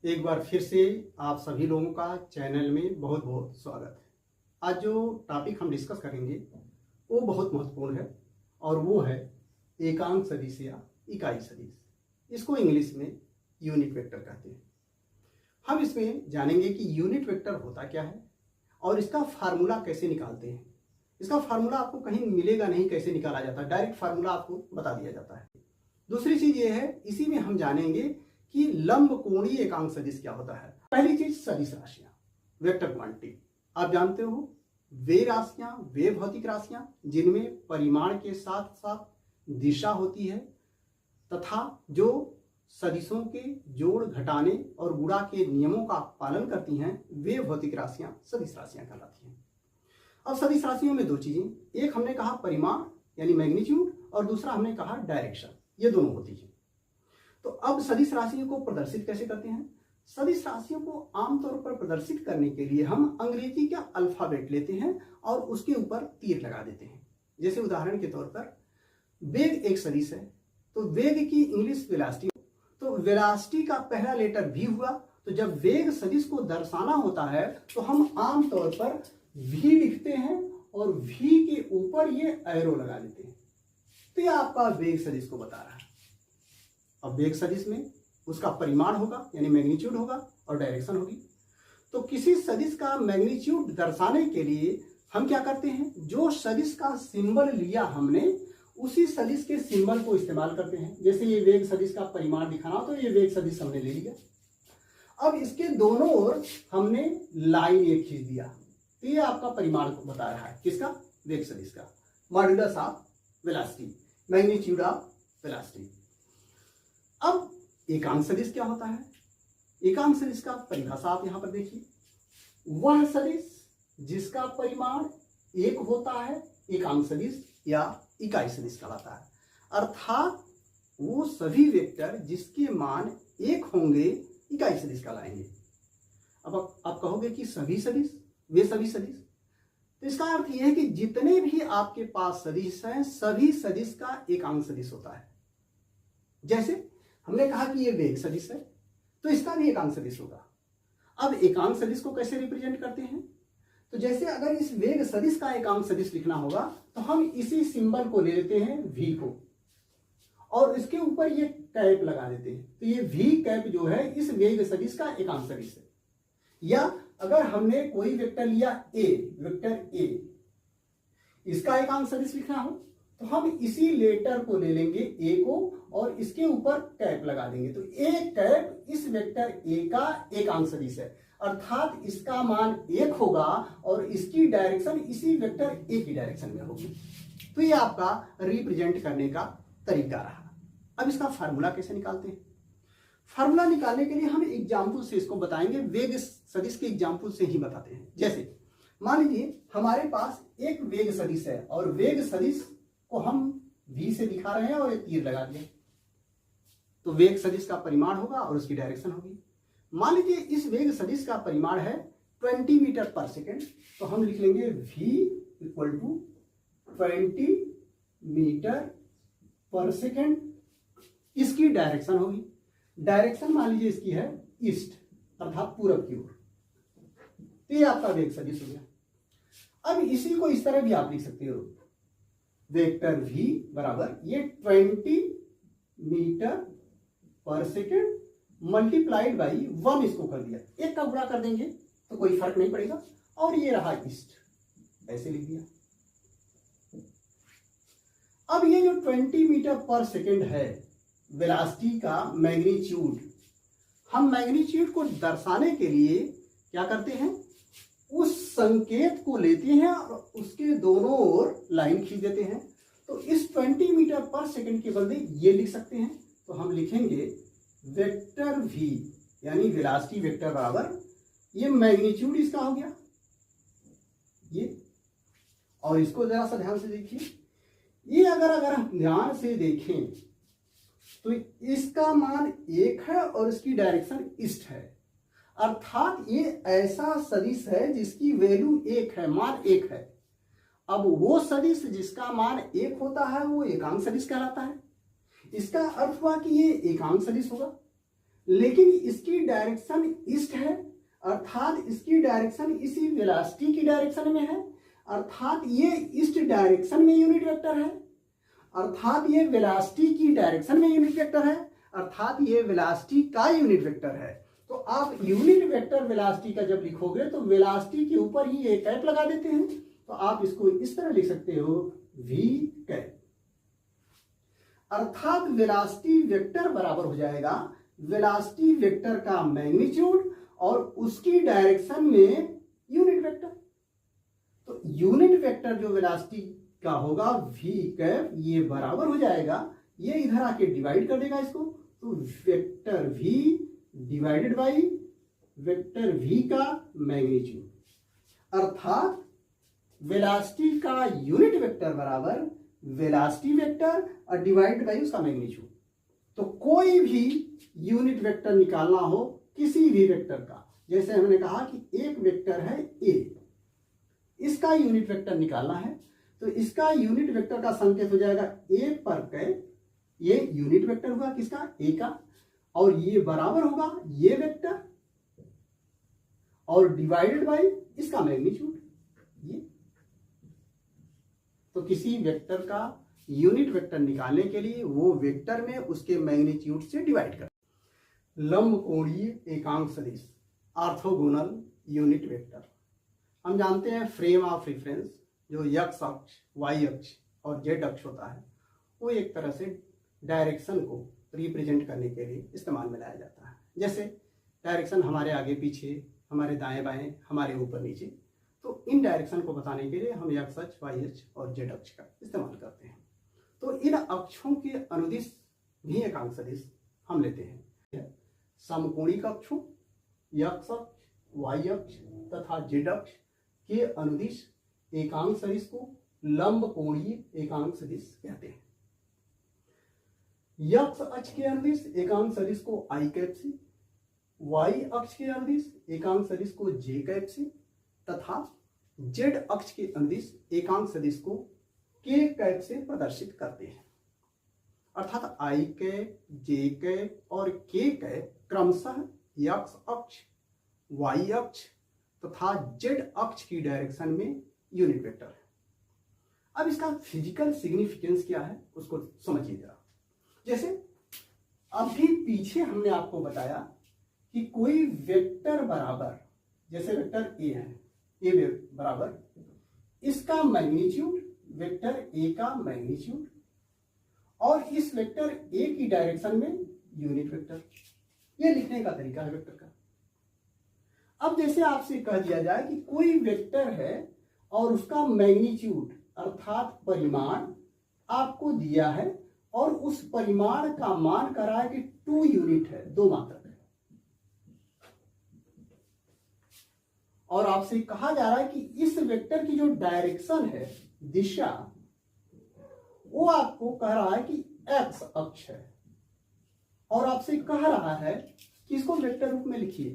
एक बार फिर से आप सभी लोगों का चैनल में बहुत बहुत स्वागत है। आज जो टॉपिक हम डिस्कस करेंगे वो बहुत महत्वपूर्ण है और वो है एकांक सदिश या इकाई सदिश। इसको इंग्लिश में यूनिट वेक्टर कहते हैं। हम इसमें जानेंगे कि यूनिट वेक्टर होता क्या है और इसका फार्मूला कैसे निकालते हैं। इसका फार्मूला आपको कहीं मिलेगा नहीं, कैसे निकाला जाता है, डायरेक्ट फार्मूला आपको बता दिया जाता है। दूसरी चीज ये है, इसी में हम जानेंगे कि लंब कोणीय एकांक सदिश क्या होता है। पहली चीज सदिश राशियां, वेक्टर क्वांटिटी। आप जानते हो वे राशियां, वे भौतिक राशियां जिनमें परिमाण के साथ साथ दिशा होती है तथा जो सदिशों के जोड़, घटाने और गुणा के नियमों का पालन करती हैं, वे भौतिक राशियां सदिश राशियां कहलाती हैं। अब सदिश राशियों में दो चीजें, एक हमने कहा परिमाण यानी मैग्नीट्यूड और दूसरा हमने कहा डायरेक्शन, ये दोनों होती है। तो अब सदिश राशियों को प्रदर्शित कैसे करते हैं? सदिश राशियों को आमतौर पर प्रदर्शित करने के लिए हम अंग्रेजी का अल्फाबेट लेते हैं और उसके ऊपर तीर लगा देते हैं। जैसे उदाहरण के तौर पर वेग एक सदिश है, तो वेग की इंग्लिश वेलोसिटी, तो वेलोसिटी का पहला लेटर वी हुआ। तो जब वेग सदिश को दर्शाना होता है तो हम आमतौर पर वी लिखते हैं और वी के ऊपर ये एरो लगा देते हैं। तो यह आपका वेग सदिश को बता रहा है। अब वेग सदिश में उसका परिमाण होगा यानी मैग्नीट्यूड होगा और डायरेक्शन होगी। तो किसी सदिश का मैग्नीट्यूड दर्शाने के लिए हम क्या करते हैं, जो सदिश का सिंबल लिया हमने उसी सदिश के सिंबल को इस्तेमाल करते हैं। जैसे ये वेग सदिश का परिमाण दिखाना हो तो ये वेग सदिश हमने ले लिया। अब इसके दोनों ओर हमने लाइन एक खींच दिया, तो ये आपका परिमाण को बता रहा है, किसका? वेग सदिश का। Modulus of velocity, magnitude of velocity. अब एकांक सदिश क्या होता है? एकांक सदिश का परिभाषा आप यहां पर देखिए, वह सदिश जिसका परिमाण एक होता है एकांक सदिश या इकाई सदिश कहलाता है। अर्थात वो सभी वेक्टर जिसके मान एक होंगे इकाई सदिश कहलाएंगे। अब आप कहोगे कि सभी सदिश, वे सभी सदिश, तो इसका अर्थ यह है कि जितने भी आपके पास सदिश हैं सभी सदिश का एकांक सदिश होता है। जैसे हमने कहा कि ये वेग सदिश है तो इसका भी एकांक सदिश होगा। अब एकांक सदिश को कैसे रिप्रेजेंट करते हैं? तो जैसे अगर इस वेग सदिश का एकांक सदिश लिखना होगा तो हम इसी सिंबल को ले लेते हैं वी को और इसके ऊपर ये कैप लगा देते हैं। तो ये वी कैप जो है इस वेग सदिश का एकांक सदिश है। या अगर हमने कोई वेक्टर लिया ए, वेक्टर ए, इसका एकांक सदिश लिखना हो तो हम इसी लेटर को ले लेंगे ए को और इसके ऊपर कैप लगा देंगे। तो ए कैप इस वेक्टर ए का एकांक सदिश है, अर्थात इसका मान एक होगा और इसकी डायरेक्शन इसी वेक्टर ए की डायरेक्शन में होगी। तो ये आपका रिप्रेजेंट करने का तरीका रहा। अब इसका फार्मूला कैसे निकालते हैं? फार्मूला निकालने के लिए हम एग्जाम्पल से इसको बताएंगे, वेग सदिश के एग्जाम्पल से ही बताते हैं। जैसे मान लीजिए हमारे पास एक वेग सदिश है और वेग सदिश को हम v से दिखा रहे हैं और एक तीर लगा दिया, तो वेग सदिश का परिमाण होगा और उसकी डायरेक्शन होगी। मान लीजिए इस वेग सदिश का परिमाण है 20 मीटर पर सेकेंड, तो हम लिख लेंगे v इक्वल टू 20 मीटर पर सेकेंड। इसकी डायरेक्शन होगी, डायरेक्शन मान लीजिए इसकी है ईस्ट अर्थात पूरब की ओर। तो ये आपका वेग सदिश हो गया। अब इसी को इस तरह भी आप लिख सकते हो, वेक्टर v बराबर ये 20 मीटर पर सेकेंड मल्टीप्लाइड बाई 1, इसको कर दिया, एक का गुणा कर देंगे तो कोई फर्क नहीं पड़ेगा और ये रहा ईस्ट, ऐसे लिख दिया। अब ये जो 20 मीटर पर सेकेंड है वेलोसिटी का मैग्नीट्यूड, हम मैग्नीट्यूड को दर्शाने के लिए क्या करते हैं, उस संकेत को लेते हैं और उसके दोनों ओर लाइन खींच देते हैं। तो इस 20 मीटर पर सेकेंड के बदले ये लिख सकते हैं, तो हम लिखेंगे वेक्टर v यानी वेलोसिटी वेक्टर बराबर ये मैग्नीट्यूड इसका हो गया ये, और इसको जरा सा ध्यान से देखिए, ये अगर हम ध्यान से देखें तो इसका मान एक है और इसकी डायरेक्शन ईस्ट है, अर्थात ये ऐसा सदिश है जिसकी वैल्यू एक है, मान एक है। अब वो सदिश जिसका मान एक होता है वो एकांक सदिश कहलाता है। इसका अर्थ हुआ कि ये एकांक सदिश होगा। लेकिन इसकी डायरेक्शन ईस्ट है, अर्थात इसकी डायरेक्शन इसी वेलोसिटी की डायरेक्शन में है, अर्थात ये ईस्ट डायरेक्शन में यूनिट वेक्टर है, अर्थात ये वेलोसिटी की डायरेक्शन में यूनिट वेक्टर है, अर्थात ये वेलोसिटी का यूनिट वेक्टर है। तो आप यूनिट वेक्टर वेलोसिटी का जब लिखोगे तो वेलोसिटी के ऊपर ही ये कैप लगा देते हैं, तो आप इसको इस तरह लिख सकते हो वी कैप, अर्थात वेलोसिटी वेक्टर बराबर हो जाएगा वेलोसिटी वेक्टर का मैग्नीट्यूड और उसकी डायरेक्शन में यूनिट वेक्टर। तो यूनिट वेक्टर जो वेलोसिटी का होगा वी कैप, ये बराबर हो जाएगा, ये इधर आके डिवाइड कर देगा इसको, तो vector v divided by vector v का मैग्नीट्यूड, अर्थात वेलोसिटी का यूनिट वेक्टर बराबर वेलोसिटी वेक्टर और डिवाइड बाई उसका मैग्नीट्यूड। तो कोई भी यूनिट वेक्टर निकालना हो किसी भी वेक्टर का, जैसे हमने कहा कि एक वेक्टर है ए, इसका यूनिट वेक्टर निकालना है, तो इसका यूनिट वेक्टर का संकेत हो जाएगा ए पर कैप, ये यूनिट वेक्टर हुआ किसका, ए का, और ये बराबर होगा ये वेक्टर और डिवाइडेड बाय इसका मैग्नीट्यूड ये। तो किसी वेक्टर का यूनिट वेक्टर निकालने के लिए वो वेक्टर में उसके मैग्नीट्यूड से डिवाइड कर। लंबकोणीय एकांक सदिश ऑर्थोगोनल यूनिट वेक्टर, हम जानते हैं फ्रेम ऑफ रेफरेंस जो एक्स अक्ष, वाई अक्ष और जेड अक्ष होता है, वो एक तरह से डायरेक्शन को रिप्रेजेंट करने के लिए इस्तेमाल में लाया जाता है। जैसे डायरेक्शन हमारे आगे पीछे, हमारे दाएं बाएं, हमारे ऊपर नीचे, तो इन डायरेक्शन को बताने के लिए हम एक्स अक्ष, वाई अक्ष और जेड अक्ष का इस्तेमाल करते हैं। तो इन अक्षों के अनुदिश भी एकांक सदिश हम लेते हैं। समकोणिक अक्षों एक्स अक्ष, वाई अक्ष तथा जेड अक्ष के अनुदिश एकांक सदिश को लंबकोणीय एकांक सदिश कहते हैं। एक्स अक्ष के अनुदिश एकांक सदिश को आई कैप से, वाई अक्ष के अनुदिश एकांक सदिश को जे कैप से तथा जेड अक्ष के अनुदिश एकांक सदिश को के कैप से प्रदर्शित करते हैं। अर्थात आई कैप, जे कैप और के कैप क्रमशः एक्स अक्ष, वाई अक्ष तथा जेड अक्ष की डायरेक्शन में यूनिट वेक्टर है। अब इसका फिजिकल सिग्निफिकेंस क्या है उसको समझिए जरा। जैसे अभी पीछे हमने आपको बताया कि कोई वेक्टर बराबर, जैसे वेक्टर ए है, ए बराबर इसका मैग्नीट्यूड वेक्टर ए का मैग्नीट्यूड और इस वेक्टर ए की डायरेक्शन में यूनिट वेक्टर, ये लिखने का तरीका है वेक्टर का। अब जैसे आपसे कह दिया जाए कि कोई वेक्टर है और उसका मैग्नीट्यूड अर्थात परिमाण आपको दिया है और उस परिमाण का मान करा है कि 2 यूनिट है, 2 मात्रक है, और आपसे कहा जा रहा है कि इस वेक्टर की जो डायरेक्शन है, दिशा, वो आपको कह रहा है कि एक्स अक्ष है, और आपसे कह रहा है कि इसको वेक्टर रूप में लिखिए।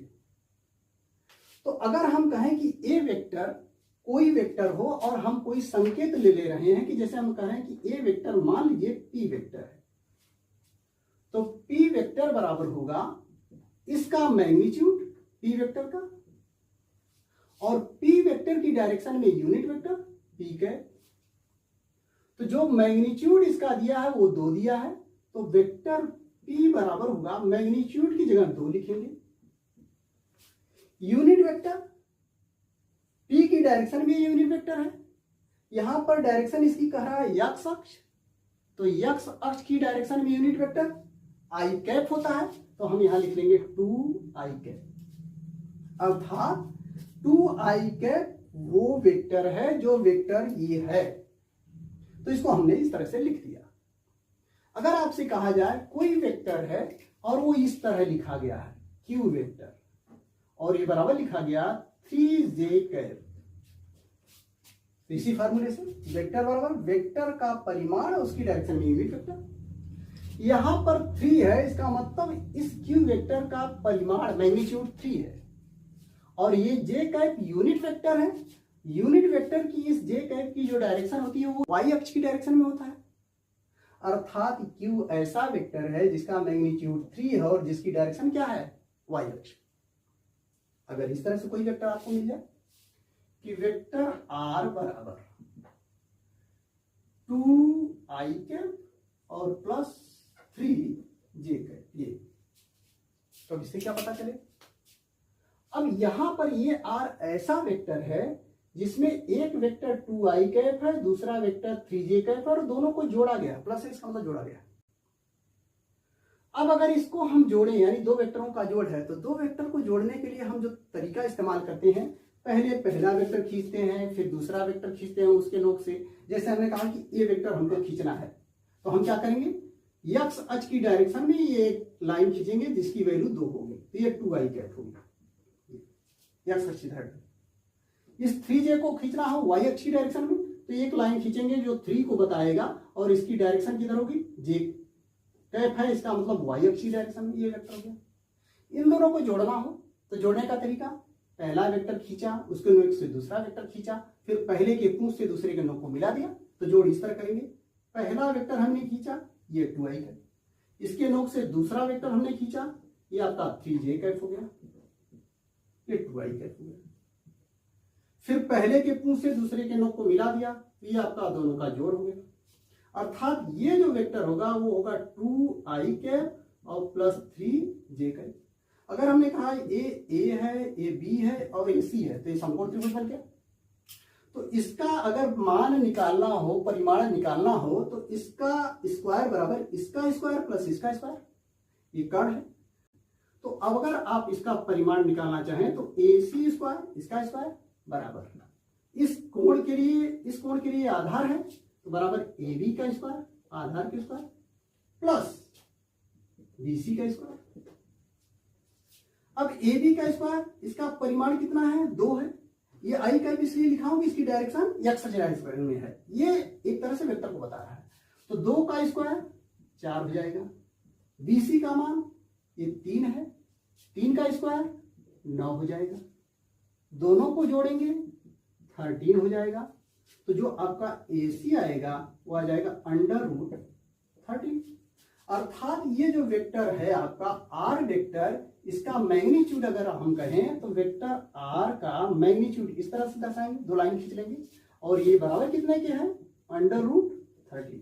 तो अगर हम कहें कि ए वेक्टर कोई वेक्टर हो और हम कोई संकेत ले रहे हैं कि जैसे हम कह रहे हैं कि ए वेक्टर मान लीजिए पी वेक्टर है, तो पी वेक्टर बराबर होगा इसका मैग्नीट्यूड पी वेक्टर का और पी वेक्टर की डायरेक्शन में यूनिट वेक्टर पी कैप। तो जो मैग्नीट्यूड इसका दिया है वो 2 दिया है, तो वेक्टर पी बराबर होगा, मैग्नीट्यूड की जगह 2 लिखेंगे, यूनिट वेक्टर पी की डायरेक्शन भी यूनिट वेक्टर है। यहां पर डायरेक्शन इसकी कह रहा है एक्स अक्ष, तो एक्स अक्ष की डायरेक्शन में यूनिट वेक्टर आई कैप होता है, तो हम यहां लिख लेंगे 2 आई कैप, अर्थात 2 आई कैप वो वेक्टर है जो वेक्टर ये है। तो इसको हमने इस तरह से लिख दिया। अगर आपसे कहा जाए कोई वेक्टर है और वो इस तरह लिखा गया है क्यू वेक्टर और ये बराबर लिखा गया 3j कैप, इसी फार्मूलेशन वेक्टर बराबर वेक्टर का परिमाण उसकी डायरेक्शन में यूनिट वेक्टर। यहां पर 3 है, इसका मतलब इस क्यू वेक्टर का परिमाण मैग्नीट्यूड 3 है और ये j कैप यूनिट वेक्टर है। यूनिट वेक्टर की इस j कैप की जो डायरेक्शन होती है वो y अक्ष की डायरेक्शन में होता है, अर्थात Q ऐसा वेक्टर है जिसका मैग्नीट्यूड 3 है और जिसकी डायरेक्शन क्या है, y अक्ष। अगर इस तरह से कोई वेक्टर आपको मिल जाए कि वेक्टर r बराबर 2i कैप और प्लस 3j कैप, ये तो इससे क्या पता चले। अब यहां पर ये r ऐसा वेक्टर है जिसमें एक वेक्टर 2i कैप है, दूसरा वेक्टर 3j कैप है और दोनों को जोड़ा गया, प्लस इसका मतलब जोड़ा गया। अब अगर इसको हम जोड़ें, यानी दो वेक्टरों का जोड़ है, तो दो वेक्टर को जोड़ने के लिए हम जो तरीका इस्तेमाल करते हैं, पहले पहला वेक्टर खींचते हैं, फिर दूसरा वेक्टर खींचते हैं उसके नोक से। जैसे हमने कहा कि ये वेक्टर हमको खींचना है, तो हम क्या करेंगे, x अक्ष की डायरेक्शन में ये एक लाइन खींचेंगे जिसकी वैल्यू 2 होगी, तो ये 2i कैप होगी x अक्ष की डायरेक्शन। इस 3j को खींचना हो y अक्ष की डायरेक्शन में, तो एक लाइन खींचेंगे जो 3 को बताएगा और इसकी डायरेक्शन किधर होगी, j कैप है, इसका मतलब y अक्ष की डायरेक्शन में ये वेक्टर हो गया। इन दोनों को जोड़ना हो तो जोड़ने का तरीका, पहला वेक्टर खींचा, उसके नोक से दूसरा वेक्टर खींचा, फिर पहले के पूंछ से दूसरे के नोक को मिला दिया, तो जोड़ इस तरह करेंगे। पहला वेक्टर हमने खींचा, ये 2i कैप, इसके नोक से दूसरा वेक्टर हमने खींचा, ये आपका 3j कैप हो गया, ये 2i कैप हो गया। फिर पहले के पूंछ से दूसरे के नोक को मिला दिया, तो ये आपका दोनों का जोड़ हो गया। अर्थात ये जो वेक्टर होगा वो होगा 2i कैप और प्लस 3j कैप। अगर हमने कहा ए है, ए बी है और ए सी है, तो ये समकोण त्रिभुज बन गया। तो इसका अगर मान निकालना हो, परिमाण निकालना हो, तो इसका स्क्वायर बराबर इसका स्क्वायर प्लस इसका स्क्वायर, ये कर्ण है। तो अब अगर आप इसका परिमाण निकालना चाहें तो ए सी स्क्वायर इसका स्क्वायर बराबर इस कोण के लिए आधार है, तो बराबर ए बी का स्क्वायर, आधार के स्क्वायर, प्लस बी सी का स्क्वायर। अब ए बी का स्क्वायर, इसका परिमाण कितना है, 2 है। ये आई कैप इसलिए लिखा हूं कि इसकी डायरेक्शन x डायरेक्शन में है, ये एक तरह से वेक्टर को बता रहा है। तो 2 का स्क्वायर 4 हो जाएगा, BC का मान ये 3 है, 3 का स्क्वायर 9 हो जाएगा, दोनों को जोड़ेंगे 13 हो जाएगा। तो जो आपका AC आएगा वो आ जाएगा √13। अर्थात ये जो वेक्टर है आपका r वेक्टर, इसका मैग्नीट्यूड अगर हम कहें तो वेक्टर r का मैग्नीट्यूड इस तरह से दर्शाएंगे, 2 लाइन खींच लेंगे और ये बराबर कितने के हैं, √13।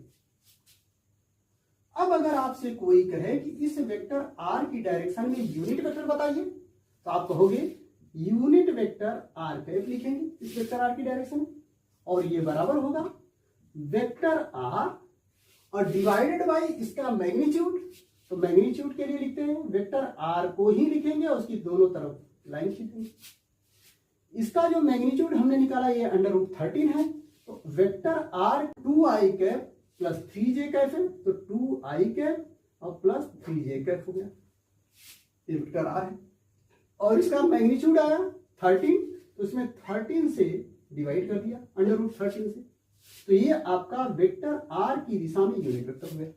अब अगर आपसे कोई कहे कि इस वेक्टर r की डायरेक्शन में यूनिट वेक्टर बताइए, तो आप कहोगे यूनिट वेक्टर r कैप लिखेंगे इस वेक्टर r की डायरेक्शन में, और ये बराबर होगा वेक्टर r और डिवाइडेड बाय इसका मैग्नीट्यूड। तो मैग्नीट्यूड के लिए लिखते हैं वेक्टर r को ही लिखेंगे और उसकी दोनों तरफ लाइन खींचेंगे। इसका जो मैग्नीट्यूड हमने निकाला ये √13 है, तो vector r 2i cap plus 3j cap है, तो 2i कैप और प्लस 3j कैप हो गया, ये वेक्टर r है। और इसका मैग्नीट्यूड आया 13, तो इसमें 13 से डिवाइड कर दिया √13 से, तो ये आपका वेक्टर r की दिशा में यूनिट वेक्टर हो गया।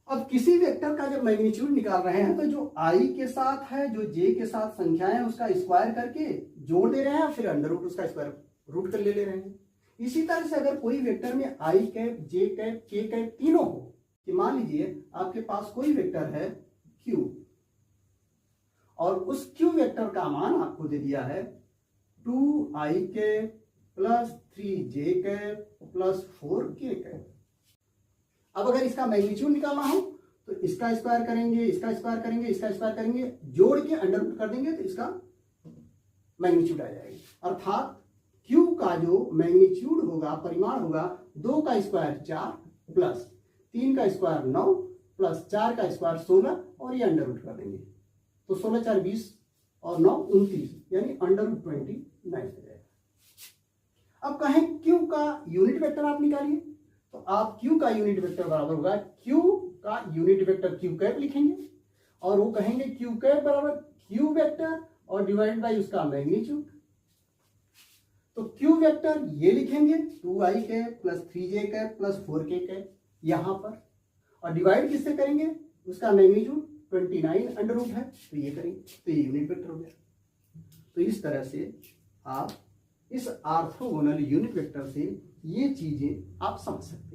अब किसी वेक्टर का जब मैग्नीट्यूड निकाल रहे हैं तो जो i के साथ है, जो j के साथ संख्याएं हैं, उसका स्क्वायर करके जोड़ दे रहे हैं, फिर अंडर रूट उसका स्क्वायर रूट कर ले रहे हैं। इसी तरह से अगर कोई वेक्टर में i cap, j cap, k cap तीनों हो, कि मान लीजिए आपके पास कोई वेक्टर है q और उस q वेक्टर का मान आपको दे दिया है 2i cap plus 3j cap plus 4k cap. अब अगर इसका मैग्नीट्यूड निकालना हो तो इसका स्क्वायर करेंगे, इसका स्क्वायर करेंगे, इसका स्क्वायर करेंगे, जोड़ के अंडर रूट कर देंगे तो इसका मैग्नीट्यूड आ जाएगा। अर्थात Q का जो मैग्नीट्यूड होगा, परिमाण होगा, 2 का स्क्वायर 4 प्लस 3 का स्क्वायर 9 प्लस 4 का स्क्वायर 16 और ये अंडर रूट कर देंगे, तो 16 4 20 और 9 29, यानी √29 हो जाएगा। अब कहें Q का यूनिट वेक्टर आप निकालिए, तो आप Q का यूनिट वेक्टर बराबर होगा, Q का यूनिट वेक्टर Q कैप लिखेंगे और वो कहेंगे Q कैप बराबर Q वेक्टर और डिवाइड बाय उसका मैग्नीट्यूड। तो Q वेक्टर ये लिखेंगे 2i cap plus 3j cap plus 4k cap यहां पर, और डिवाइड किससे करेंगे, उसका मैग्नीट्यूड 29 अंडर रूट है, तो ये करेंगे, तो ये यूनिट वेक्टर हो गया। तो इस तरह से आप इस ऑर्थोगोनल यूनिट वेक्टर से ये चीजें आप समझ सकते हैं।